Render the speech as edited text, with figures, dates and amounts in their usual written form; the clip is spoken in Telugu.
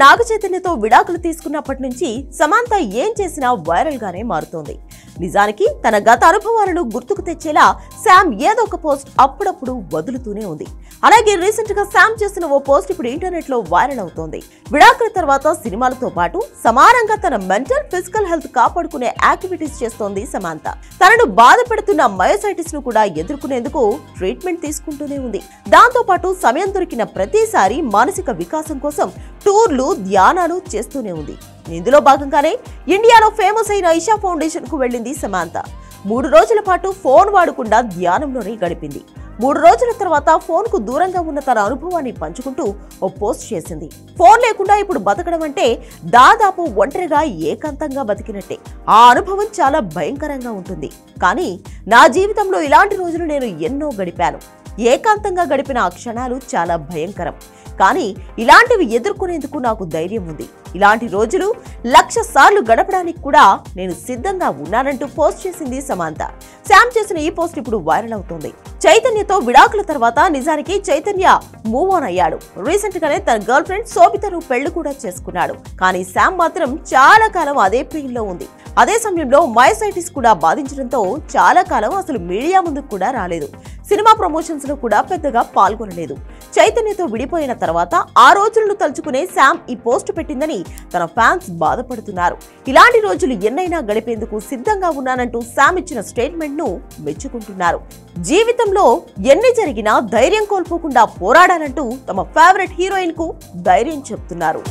నాగ చైతన్యతో విడాకులు తీసుకున్నప్పటి నుంచి సమంత ఏం చేసినా వైరల్ గానే మారుతోంది. నిజానికి తన గత అనుభవాలను గుర్తుకు తెచ్చేలా శామ్ ఏదో ఒక పోస్ట్ అప్పుడప్పుడు వదులుతూనే ఉంది. అలాగే రీసెంట్ గా శామ్ చేసిన ఓ పోస్ట్ ఇప్పుడు ఇంటర్నెట్ లో వైరల్ అవుతోంది. విడాకుల తర్వాత సినిమాలతో పాటు సమానంగా తన మెంటల్ ఫిజికల్ హెల్త్ కాపాడుకునే యాక్టివిటీస్ చేస్తోంది సమంత. తనను బాధ పెడుతున్న మయోసైటిస్ ను కూడా ఎదుర్కొనేందుకు ట్రీట్మెంట్ తీసుకుంటూనే ఉంది. దాంతో పాటు సమయం దొరికిన ప్రతిసారి మానసిక వికాసం కోసం టూర్లు, ధ్యానాలు చేస్తూనే ఉంది. ఇందులో భాగంగానే ఇండియాలో ఫేమస్ అయిన ఇషా ఫౌండేషన్ కు వెళ్లింది సమంత. 3 రోజుల పాటు ఫోన్ వాడకుండా ధ్యానంలోనే గడిపింది. 3 రోజుల తర్వాత ఫోన్ కు దూరంగా ఉన్న తన అనుభవాన్ని పంచుకుంటూ ఓ పోస్ట్ చేసింది. ఫోన్ లేకుండా ఇప్పుడు బతకడం అంటే దాదాపు ఒంటరిగా ఏకాంతంగా బతికినట్టే. ఆ అనుభవం చాలా భయంకరంగా ఉంటుంది. కానీ నా జీవితంలో ఇలాంటి రోజులు నేను ఎన్నో గడిపాను. ఏకాంతంగా గడిపిన ఆ క్షణాలు చాలా భయంకరం. కానీ ఇలాంటివి ఎదుర్కొనేందుకు నాకు ధైర్యం ఉంది. ఇలాంటి రోజులు 1,00,000 సార్లు గడపడానికి కూడా నేను సిద్ధంగా ఉన్నానంటూ పోస్ట్ చేసింది సమంత. శామ్ చేసిన ఈ పోస్ట్ ఇప్పుడు వైరల్ అవుతోంది. చైతన్యతో విడాకుల తర్వాత నిజానికి చైతన్య మూవ్ ఆన్ అయ్యాడు. రీసెంట్ గానే తన గర్ల్ ఫ్రెండ్ శోభితను పెళ్లి కూడా చేసుకున్నాడు. కానీ శామ్ మాత్రం చాలా కాలం అదే పెయిన్లో ఉంది. అదే సమయంలో మయోసైటిస్ కూడా బాధించడంతో చాలా కాలం అసలు మీడియా ముందుకు కూడా రాలేదు. సినిమా ప్రమోషన్స్ లో కూడా పెద్దగా పాల్గొనలేదు. చైతన్యతో విడిపోయిన తర్వాత ఆ రోజులను తలుచుకునే శామ్ ఈ పోస్ట్ పెట్టిందని తన ఫ్యాన్స్ బాధపడుతున్నారు. ఇలాంటి రోజులు ఎన్నైనా గడిపేందుకు సిద్ధంగా ఉన్నానంటూ శామ్ ఇచ్చిన స్టేట్మెంట్ ను మెచ్చుకుంటున్నారు. జీవితంలో ఎన్ని జరిగినా ధైర్యం కోల్పోకుండా పోరాడాలంటూ తమ ఫేవరెట్ హీరోయిన్ కు ధైర్యం చెప్తున్నారు.